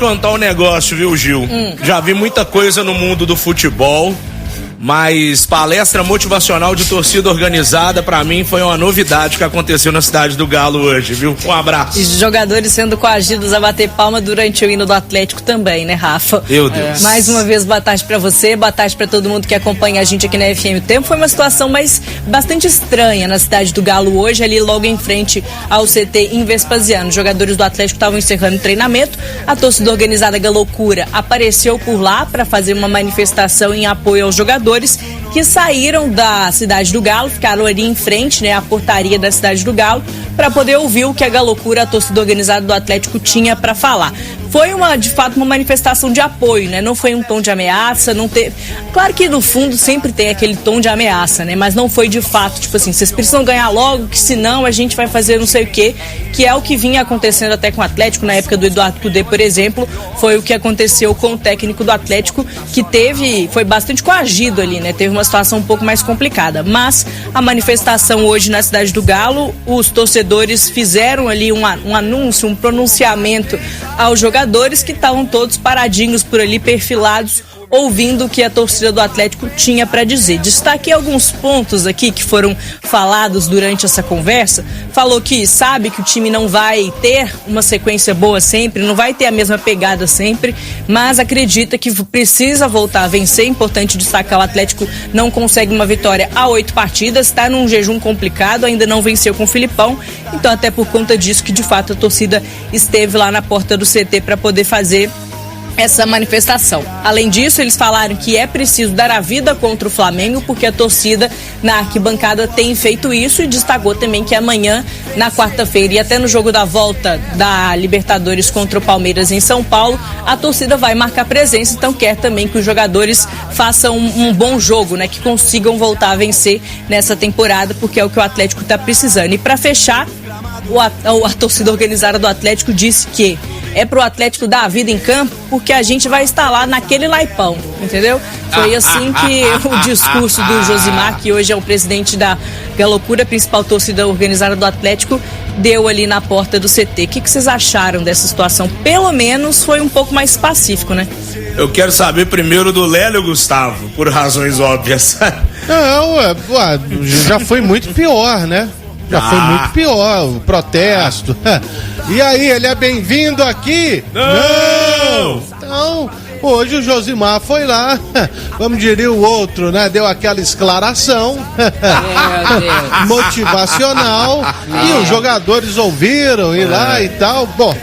contar um negócio, viu, Gil? Já vi muita coisa no mundo do futebol, mas palestra motivacional de torcida organizada, pra mim, foi uma novidade que aconteceu na cidade do Galo hoje, viu? Um abraço. E jogadores sendo coagidos a bater palma durante o hino do Atlético também, né, Rafa? Meu Deus. Mais uma vez, boa tarde pra você, boa tarde pra todo mundo que acompanha a gente aqui na FM. O tempo foi uma situação bastante estranha na cidade do Galo hoje, ali logo em frente ao CT em Vespasiano. Os jogadores do Atlético estavam encerrando o treinamento, a torcida organizada Galocura apareceu por lá para fazer uma manifestação em apoio aos jogadores que saíram da cidade do Galo, ficaram ali em frente, né, à portaria da cidade do Galo, para poder ouvir o que a Galocura, a torcida organizada do Atlético, tinha para falar. Foi de fato uma manifestação de apoio, né? Não foi um tom de ameaça, não teve. Claro que no fundo sempre tem aquele tom de ameaça, né? Mas não foi de fato, tipo assim, vocês precisam ganhar logo, que senão a gente vai fazer não sei o quê, que é o que vinha acontecendo até com o Atlético na época do Eduardo Cudê, por exemplo, foi o que aconteceu com o técnico do Atlético, que foi bastante coagido ali, né? Teve uma situação um pouco mais complicada. Mas a manifestação hoje na cidade do Galo, os torcedores fizeram ali um anúncio, um pronunciamento aos jogadores que estavam todos paradinhos por ali, perfilados, ouvindo o que a torcida do Atlético tinha para dizer. Destaquei alguns pontos aqui que foram falados durante essa conversa. Falou que sabe que o time não vai ter uma sequência boa sempre, não vai ter a mesma pegada sempre, mas acredita que precisa voltar a vencer. Importante destacar, o Atlético não consegue uma vitória há 8 partidas, está num jejum complicado, ainda não venceu com o Filipão, então até por conta disso que de fato a torcida esteve lá na porta do CT para poder fazer essa manifestação. Além disso, eles falaram que é preciso dar a vida contra o Flamengo, porque a torcida na arquibancada tem feito isso, e destacou também que amanhã, na quarta-feira, e até no jogo da volta da Libertadores contra o Palmeiras em São Paulo, a torcida vai marcar presença, então quer também que os jogadores façam um bom jogo, né, que consigam voltar a vencer nessa temporada, porque é o que o Atlético está precisando. E para fechar, a torcida organizada do Atlético disse que é pro Atlético dar a vida em campo, porque a gente vai estar lá naquele naipão, entendeu? Foi assim que o discurso do Josimar, que hoje é o presidente da Galocura, principal torcida organizada do Atlético, deu ali na porta do CT. O que vocês acharam dessa situação? Pelo menos foi um pouco mais pacífico, né? Eu quero saber primeiro do Lélio Gustavo, por razões óbvias. Não, já foi muito pior, né? Já foi muito pior o protesto. E aí, ele é bem-vindo aqui? Não! Então, hoje o Josimar foi lá, como diria o outro, né? Deu aquela esclaração motivacional e os jogadores ouviram ir lá e tal. Bom,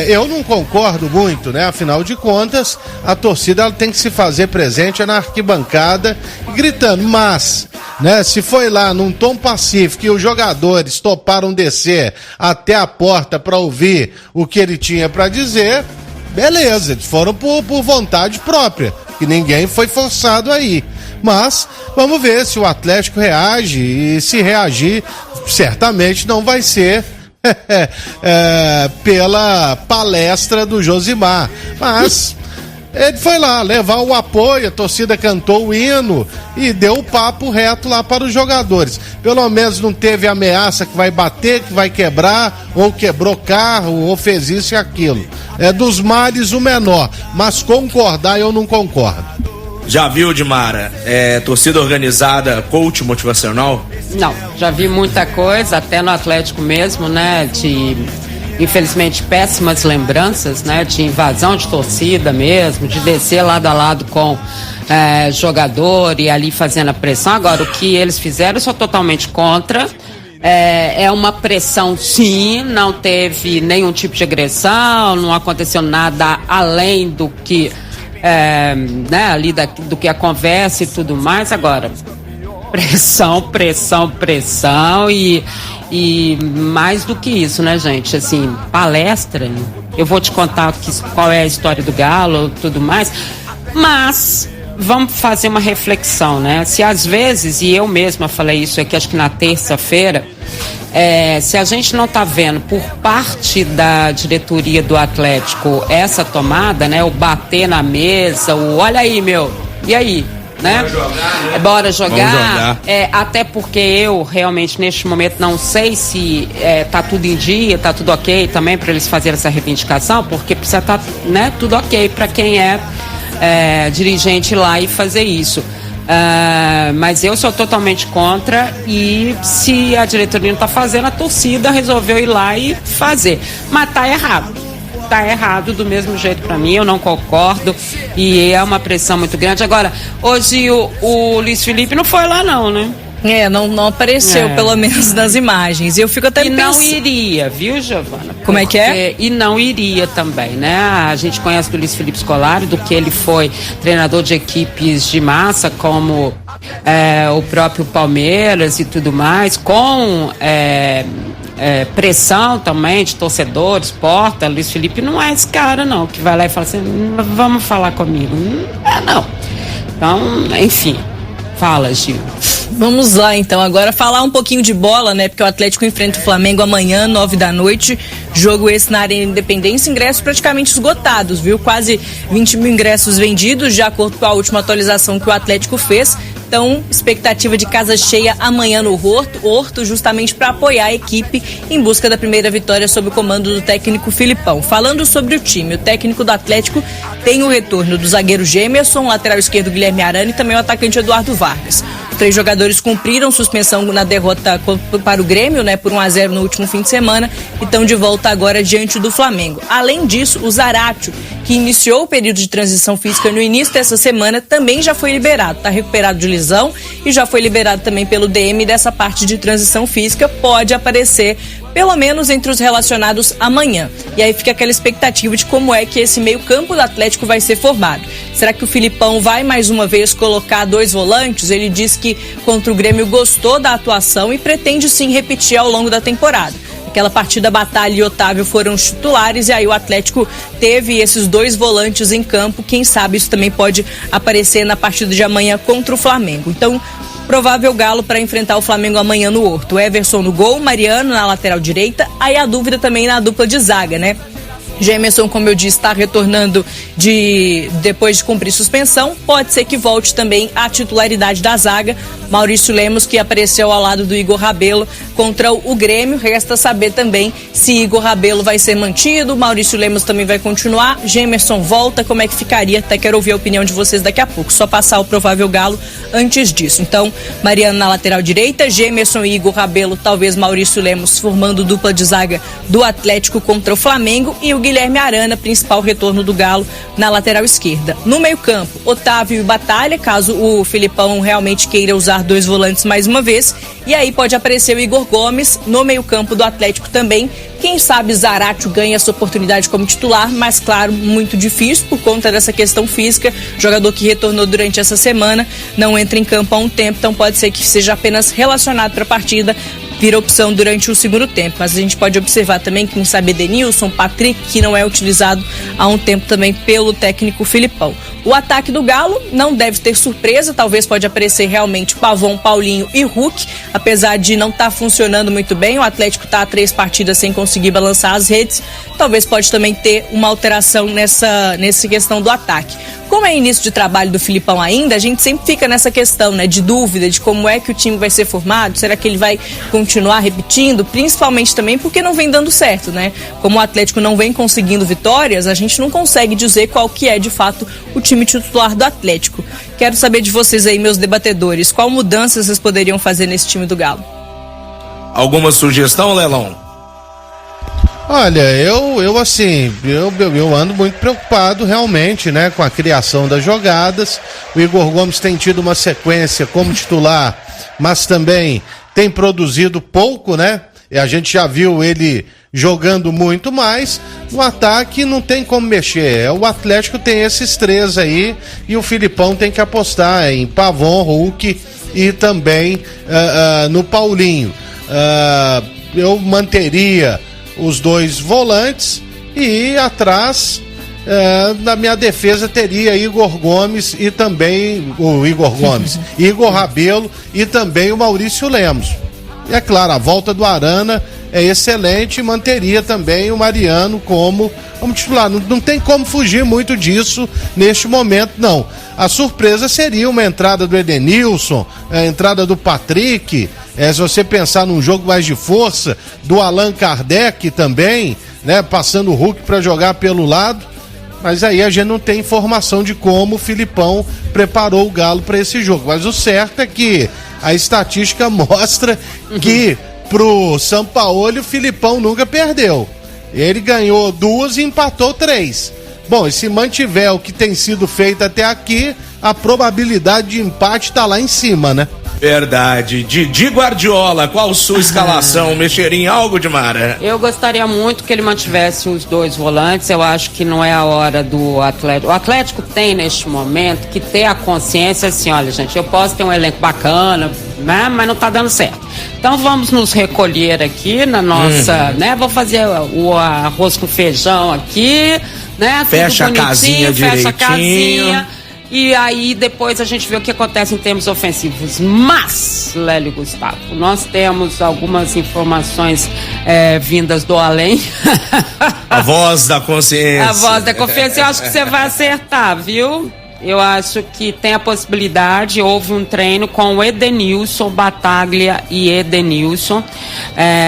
eu não concordo muito, né? Afinal de contas, a torcida ela tem que se fazer presente na arquibancada gritando, mas, né, se foi lá num tom pacífico e os jogadores toparam descer até a porta para ouvir o que ele tinha para dizer, beleza, eles foram por vontade própria, que ninguém foi forçado aí. Mas vamos ver se o Atlético reage, e se reagir, certamente não vai ser pela palestra do Josimar, mas ele foi lá levar o apoio, a torcida cantou o hino e deu o papo reto lá para os jogadores. Pelo menos não teve ameaça que vai bater, que vai quebrar, ou quebrou carro, ou fez isso e aquilo. É dos males o menor, mas concordar eu não concordo. Já viu, Dimara, torcida organizada, coach motivacional? Não, já vi muita coisa, até no Atlético mesmo, né, infelizmente, péssimas lembranças, né, de invasão de torcida mesmo, de descer lado a lado com jogador e ali fazendo a pressão. Agora, o que eles fizeram, eu sou totalmente contra. É uma pressão, sim, não teve nenhum tipo de agressão, não aconteceu nada além do que né, ali do que a conversa e tudo mais. Agora, pressão e mais do que isso, né, gente? Assim, palestra, eu vou te contar qual é a história do Galo e tudo mais, mas vamos fazer uma reflexão, né? Se às vezes, e eu mesma falei isso aqui, acho que na terça-feira, se a gente não tá vendo por parte da diretoria do Atlético essa tomada, né? O bater na mesa, o olha aí, meu, e aí? né? Bora jogar. Até porque eu realmente neste momento não sei se tá tudo em dia, tá tudo ok também para eles fazerem essa reivindicação, porque precisa estar, né, tudo ok para quem é dirigente lá e fazer isso. Mas eu sou totalmente contra, e se a diretoria não está fazendo, a torcida resolveu ir lá e fazer. Mas tá errado do mesmo jeito para mim, eu não concordo, e é uma pressão muito grande. Agora, hoje o Luiz Felipe não foi lá não, né? Não apareceu, pelo menos nas imagens. E eu fico até pensando... não iria, viu, Giovana? Como é que é? E não iria também, né? A gente conhece do Luiz Felipe Scolari, do que ele foi treinador de equipes de massa, como o próprio Palmeiras e tudo mais, com pressão também de torcedores, porta. Luiz Felipe não é esse cara, não, que vai lá e fala assim, vamos falar comigo. Não. Então, enfim, fala, Gil. Vamos lá, então, agora falar um pouquinho de bola, né, porque o Atlético enfrenta o Flamengo amanhã, 9h, jogo esse na Arena Independência, ingressos praticamente esgotados, viu? Quase 20 mil ingressos vendidos, de acordo com a última atualização que o Atlético fez. Então, expectativa de casa cheia amanhã no Horto, justamente para apoiar a equipe em busca da primeira vitória sob o comando do técnico Filipão. Falando sobre o time, o técnico do Atlético tem o retorno do zagueiro Gemerson, lateral esquerdo Guilherme Arana e também o atacante Eduardo Vargas. Os 3 jogadores cumpriram suspensão na derrota para o Grêmio, né, por 1-0 no último fim de semana, e estão de volta agora diante do Flamengo. Além disso, o Zaratio, que iniciou o período de transição física no início dessa semana, também já foi liberado. Está recuperado de lesão e já foi liberado também pelo DM dessa parte de transição física. Pode aparecer pelo menos entre os relacionados amanhã. E aí fica aquela expectativa de como é que esse meio-campo do Atlético vai ser formado. Será que o Filipão vai mais uma vez colocar 2 volantes? Ele diz que contra o Grêmio gostou da atuação e pretende sim repetir ao longo da temporada. Aquela partida, Batalha e Otávio foram os titulares, e aí o Atlético teve esses 2 volantes em campo. Quem sabe isso também pode aparecer na partida de amanhã contra o Flamengo. Então, provável Galo para enfrentar o Flamengo amanhã no Horto. Everson no gol, Mariano na lateral direita, aí a dúvida também na dupla de zaga, né? Gemerson, como eu disse, está retornando depois de cumprir suspensão. Pode ser que volte também à titularidade da zaga. Maurício Lemos, que apareceu ao lado do Igor Rabelo contra o Grêmio. Resta saber também se Igor Rabelo vai ser mantido, Maurício Lemos também vai continuar, Gemerson volta, como é que ficaria? Até quero ouvir a opinião de vocês daqui a pouco. Só passar o provável Galo antes disso. Então, Mariano na lateral direita, Gemerson e Igor Rabelo, talvez Maurício Lemos formando dupla de zaga do Atlético contra o Flamengo, e o Guilherme Arana, principal retorno do Galo, na lateral esquerda. No meio-campo, Otávio e Batalha, caso o Filipão realmente queira usar 2 volantes mais uma vez. E aí pode aparecer o Igor Gomes no meio-campo do Atlético também. Quem sabe Zaratio ganha essa oportunidade como titular, mas claro, muito difícil por conta dessa questão física. Jogador que retornou durante essa semana, não entra em campo há um tempo, então pode ser que seja apenas relacionado para a partida, vira opção durante o segundo tempo. Mas a gente pode observar também, quem sabe, Edenilson, Patrick, que não é utilizado há um tempo também pelo técnico Filipão. O ataque do Galo não deve ter surpresa, talvez pode aparecer realmente Pavon, Paulinho e Hulk, apesar de não estar funcionando muito bem. O Atlético está a 3 partidas sem conseguir balançar as redes, talvez pode também ter uma alteração nessa questão do ataque. Como é início de trabalho do Filipão ainda, a gente sempre fica nessa questão, né, de dúvida de como é que o time vai ser formado, será que ele vai continuar repetindo, principalmente também porque não vem dando certo, né? Como o Atlético não vem conseguindo vitórias, a gente não consegue dizer qual que é de fato o time titular do Atlético. Quero saber de vocês aí, meus debatedores, qual mudança vocês poderiam fazer nesse time do Galo? Alguma sugestão, Lelão? Olha, eu ando muito preocupado realmente, né, com a criação das jogadas. O Igor Gomes tem tido uma sequência como titular, mas também tem produzido pouco, né? E a gente já viu ele jogando muito mais. No ataque não tem como mexer. O Atlético tem esses 3 aí e o Filipão tem que apostar em Pavon, Hulk e também no Paulinho. Eu manteria os 2 volantes e atrás na minha defesa teria Igor Gomes e também Igor Rabelo e também o Maurício Lemos. E é claro, a volta do Arana é excelente e manteria também o Mariano como titular. Não tem como fugir muito disso neste momento, não. A surpresa seria uma entrada do Edenilson, a entrada do Patrick, se você pensar num jogo mais de força, do Allan Kardec também, né, passando o Hulk para jogar pelo lado. Mas aí a gente não tem informação de como o Filipão preparou o Galo para esse jogo. Mas o certo é que a estatística mostra que pro Sampaoli o Filipão nunca perdeu. Ele ganhou 2 e empatou 3. Bom, e se mantiver o que tem sido feito até aqui, a probabilidade de empate tá lá em cima, né? Verdade. Didi Guardiola, qual sua escalação? Mexeria em algo, Dimara? Eu gostaria muito que ele mantivesse os 2 volantes. Eu acho que não é a hora do Atlético. O Atlético tem, neste momento, que ter a consciência assim, olha, gente, eu posso ter um elenco bacana, né, mas não tá dando certo. Então vamos nos recolher aqui na nossa, né, vou fazer o arroz com feijão aqui, né, fecha a casinha direitinho. Fecha a casinha. E aí depois a gente vê o que acontece em termos ofensivos. Mas, Lélio e Gustavo, nós temos algumas informações vindas do além. A voz da consciência. A voz da consciência, eu acho que você vai acertar, viu? Eu acho que tem a possibilidade, houve um treino com o Edenilson, Bataglia e Edenilson.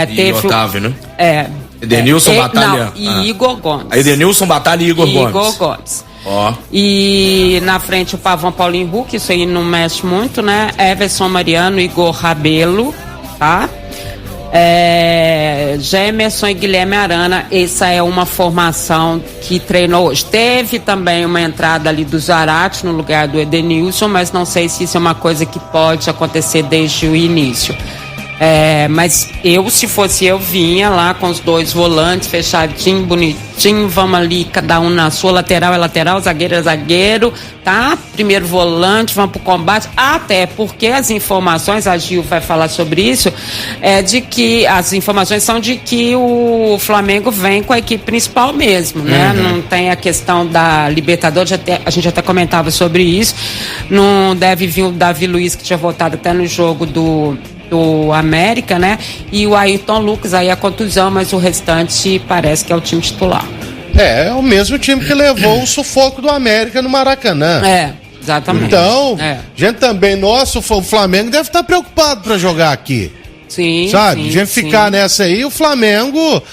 E Otávio, né? Edenilson, Batalha. E Igor Gomes. Edenilson, Batalha e Igor Gomes. Ó. E na frente o Pavão, Paulinho Hulk, isso aí não mexe muito, né? Everson Mariano, Igor Rabelo, tá? Gemerson e Guilherme Arana, essa é uma formação que treinou hoje. Teve também uma entrada ali do Zarate no lugar do Edenilson, mas não sei se isso é uma coisa que pode acontecer desde o início. Mas se fosse eu, vinha lá com os 2 volantes, fechadinho, bonitinho, vamos ali, cada um na sua, lateral é lateral, zagueiro é zagueiro, tá? Primeiro volante, vamos pro combate, até porque as informações, a Gil vai falar sobre isso, de que as informações são de que o Flamengo vem com a equipe principal mesmo, né? Não tem a questão da Libertadores, a gente até comentava sobre isso, não deve vir o Davi Luiz, que tinha voltado até no jogo do América, né? E o Ayrton Lucas, aí a contusão, mas o restante parece que é o time titular. É o mesmo time que levou o sufoco do América no Maracanã. Exatamente. Então, gente também, o Flamengo deve estar preocupado para jogar aqui. Sim, sabe? Gente ficar nessa aí, o Flamengo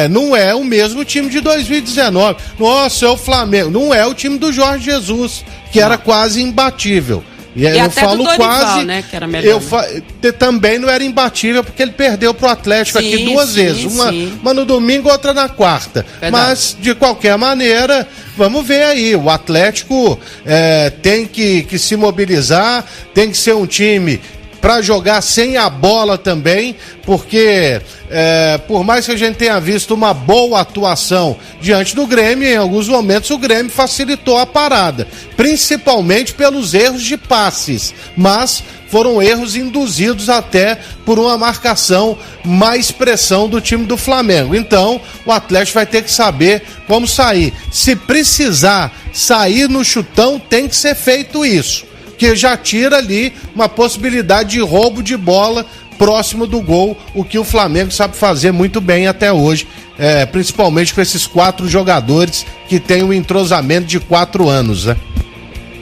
não é o mesmo time de 2019. Nossa, é o Flamengo. Não é o time do Jorge Jesus, que era quase imbatível. E eu até falo do Dorival, quase, né, que era melhor, também não era imbatível porque ele perdeu pro Atlético aqui 2 vezes, uma no domingo, outra na quarta. Verdade. Mas de qualquer maneira, vamos ver aí, o Atlético tem que se mobilizar, tem que ser um time para jogar sem a bola também, porque por mais que a gente tenha visto uma boa atuação diante do Grêmio, em alguns momentos o Grêmio facilitou a parada, principalmente pelos erros de passes, mas foram erros induzidos até por uma marcação, mais pressão do time do Flamengo. Então o Atlético vai ter que saber como sair. Se precisar sair no chutão, tem que ser feito isso, que já tira ali uma possibilidade de roubo de bola próximo do gol, o que o Flamengo sabe fazer muito bem até hoje, principalmente com esses 4 jogadores que têm um entrosamento de 4 anos, né?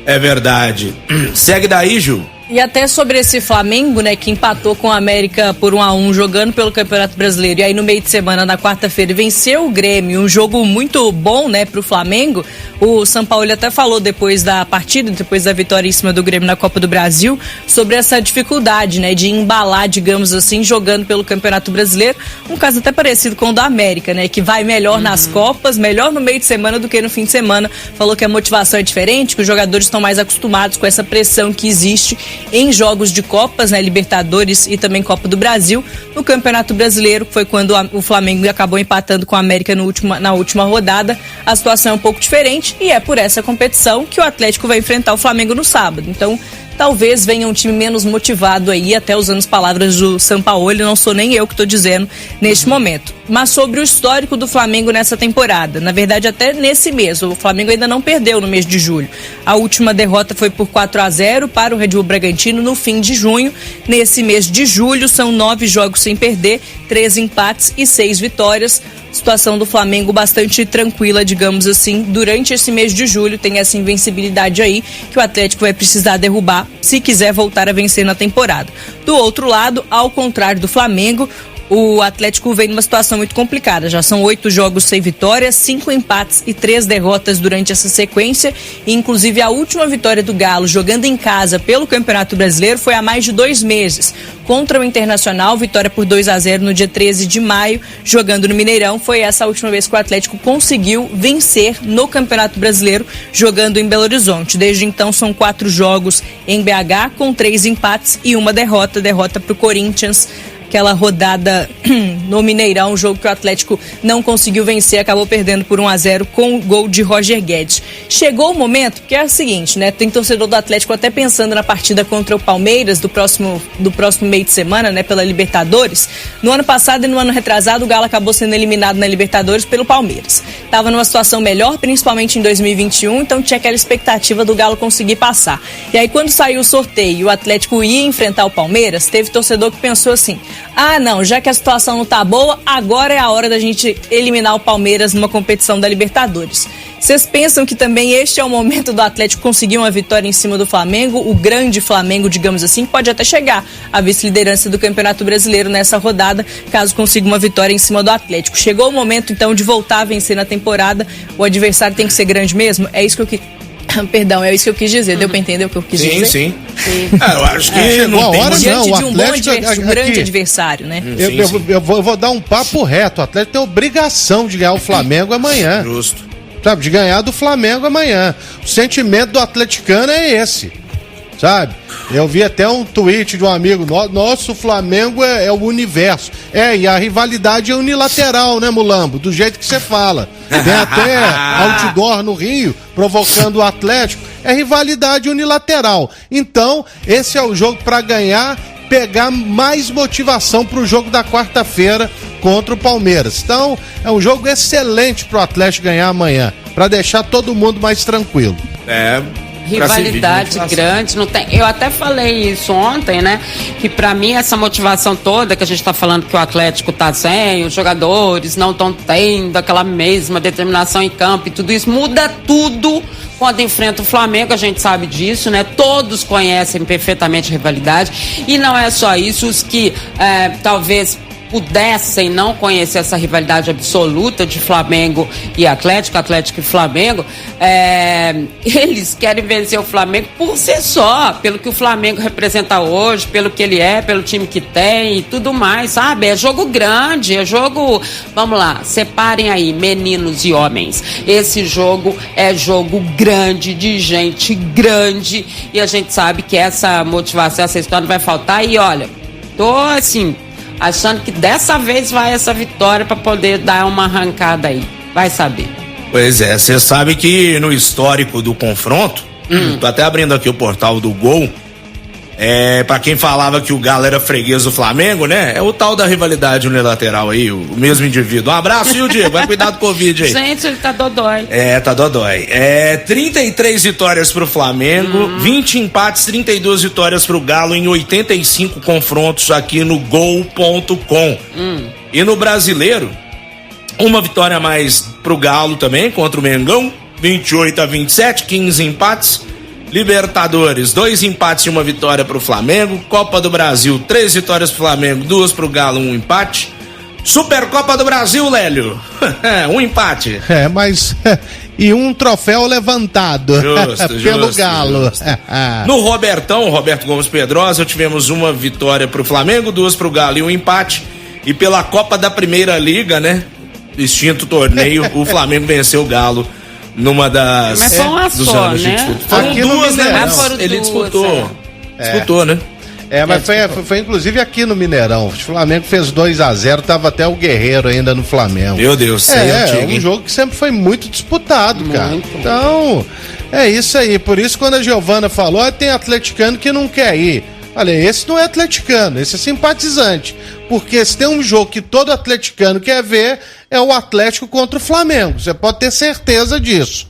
É verdade. Segue daí, Ju. E até sobre esse Flamengo, né, que empatou com a América por 1-1, jogando pelo Campeonato Brasileiro, e aí no meio de semana, na quarta-feira, venceu o Grêmio, um jogo muito bom, né, pro Flamengo. O Sampaoli até falou depois da partida, depois da vitória em cima do Grêmio na Copa do Brasil, sobre essa dificuldade, né, de embalar, digamos assim, jogando pelo Campeonato Brasileiro. Um caso até parecido com o da América, né, que vai melhor nas Copas, melhor no meio de semana do que no fim de semana. Falou que a motivação é diferente, que os jogadores estão mais acostumados com essa pressão que existe em jogos de Copas, né, Libertadores e também Copa do Brasil. No Campeonato Brasileiro, foi quando o Flamengo acabou empatando com a América na última rodada. A situação é um pouco diferente e é por essa competição que o Atlético vai enfrentar o Flamengo no sábado. Então, talvez venha um time menos motivado aí, até usando as palavras do Sampaoli, não sou nem eu que estou dizendo neste momento. Mas sobre o histórico do Flamengo nessa temporada, na verdade até nesse mês, o Flamengo ainda não perdeu no mês de julho. A última derrota foi por 4-0 para o Red Bull Bragantino no fim de junho. Nesse mês de julho são 9 jogos sem perder, 3 empates e 6 vitórias. Situação do Flamengo bastante tranquila, digamos assim, durante esse mês de julho. Tem essa invencibilidade aí que o Atlético vai precisar derrubar se quiser voltar a vencer na temporada. Do outro lado, ao contrário do Flamengo, o Atlético vem numa situação muito complicada. Já são 8 jogos sem vitórias, 5 empates e 3 derrotas durante essa sequência. E, inclusive, a última vitória do Galo, jogando em casa pelo Campeonato Brasileiro, foi há mais de 2 meses. Contra o Internacional, vitória por 2-0 no dia 13 de maio, jogando no Mineirão. Foi essa a última vez que o Atlético conseguiu vencer no Campeonato Brasileiro, jogando em Belo Horizonte. Desde então, são 4 jogos em BH, com 3 empates e 1 derrota para o Corinthians. Aquela rodada no Mineirão, um jogo que o Atlético não conseguiu vencer, acabou perdendo por 1-0 com o gol de Roger Guedes. Chegou o momento, porque é o seguinte, né? Tem torcedor do Atlético até pensando na partida contra o Palmeiras do próximo meio de semana, né? Pela Libertadores. No ano passado e no ano retrasado, o Galo acabou sendo eliminado na Libertadores pelo Palmeiras. Estava numa situação melhor, principalmente em 2021, então tinha aquela expectativa do Galo conseguir passar. E aí, quando saiu o sorteio e o Atlético ia enfrentar o Palmeiras, teve torcedor que pensou assim: ah, não, já que a situação não tá boa, agora é a hora da gente eliminar o Palmeiras numa competição da Libertadores. Vocês pensam que também este é o momento do Atlético conseguir uma vitória em cima do Flamengo? O grande Flamengo, digamos assim, pode até chegar à vice-liderança do Campeonato Brasileiro nessa rodada, caso consiga uma vitória em cima do Atlético. Chegou o momento, então, de voltar a vencer na temporada. O adversário tem que ser grande mesmo? É isso que eu Perdão, é isso que eu quis dizer. Deu pra entender o que eu quis dizer? Sim. Eu acho que não tem diante de um grande adversário, né? Eu vou dar um papo reto. O Atlético tem obrigação de ganhar o Flamengo amanhã. Justo. Sabe, de ganhar do Flamengo amanhã. O sentimento do atleticano é esse, sabe? Eu vi até um tweet de um amigo nosso, o Flamengo é o universo. E a rivalidade é unilateral, né, Mulambo? Do jeito que você fala. Tem até outdoor no Rio, provocando o Atlético. É rivalidade unilateral. Então, esse é o jogo para ganhar, pegar mais motivação pro jogo da quarta-feira contra o Palmeiras. Então, é um jogo excelente pro Atlético ganhar amanhã, para deixar todo mundo mais tranquilo. Rivalidade grande, não tem. Eu até falei isso ontem, né? Que pra mim essa motivação toda que a gente tá falando que o Atlético tá sem, os jogadores não estão tendo aquela mesma determinação em campo e tudo isso, muda tudo quando enfrenta o Flamengo, a gente sabe disso, né? Todos conhecem perfeitamente a rivalidade e não é só isso, os que talvez pudessem não conhecer essa rivalidade absoluta de Flamengo e Atlético e Flamengo, eles querem vencer o Flamengo por si só, pelo que o Flamengo representa hoje, pelo que ele é, pelo time que tem e tudo mais, sabe? É jogo grande, é jogo... Vamos lá, separem aí, meninos e homens. Esse jogo é jogo grande, de gente grande, e a gente sabe que essa motivação, essa história não vai faltar. E olha, tô assim... achando que dessa vez vai essa vitória para poder dar uma arrancada aí. Vai saber. Pois é, você sabe que no histórico do confronto, tô até abrindo aqui o portal do Gol, pra quem falava que o Galo era freguês do Flamengo, né? É o tal da rivalidade unilateral aí, o mesmo indivíduo. Um abraço, viu, Diego? Vai cuidar do Covid aí. Gente, ele tá dodói. Tá dodói. 33 vitórias pro Flamengo, 20 empates, 32 vitórias pro Galo em 85 confrontos aqui no Gol.com. E no Brasileiro, uma vitória a mais pro Galo também, contra o Mengão, 28-27, 15 empates. Libertadores, 2 empates e 1 vitória pro Flamengo. Copa do Brasil, 3 vitórias pro Flamengo, 2 pro Galo, 1 empate. Supercopa do Brasil, Lélio, 1 empate. Mas... e 1 troféu levantado pelo Galo. Justo. No Roberto Gomes Pedrosa, tivemos 1 vitória pro Flamengo, 2 pro Galo e 1 empate. E pela Copa da Primeira Liga, né? Extinto torneio, o Flamengo venceu o Galo numa das... Mas foi uma dos só, anos né? de disputa. Foram aqui 2, né? Ele disputou. Disputou, né? Mas foi inclusive aqui no Mineirão. O Flamengo fez 2-0, tava até o Guerreiro ainda no Flamengo. Meu Deus, é um jogo que sempre foi muito disputado, cara. Então, É isso aí, por isso quando a Giovana falou, tem atleticano que não quer ir. Olha, esse não é atleticano, esse é simpatizante. Porque se tem um jogo que todo atleticano quer ver, é o Atlético contra o Flamengo. Você pode ter certeza disso.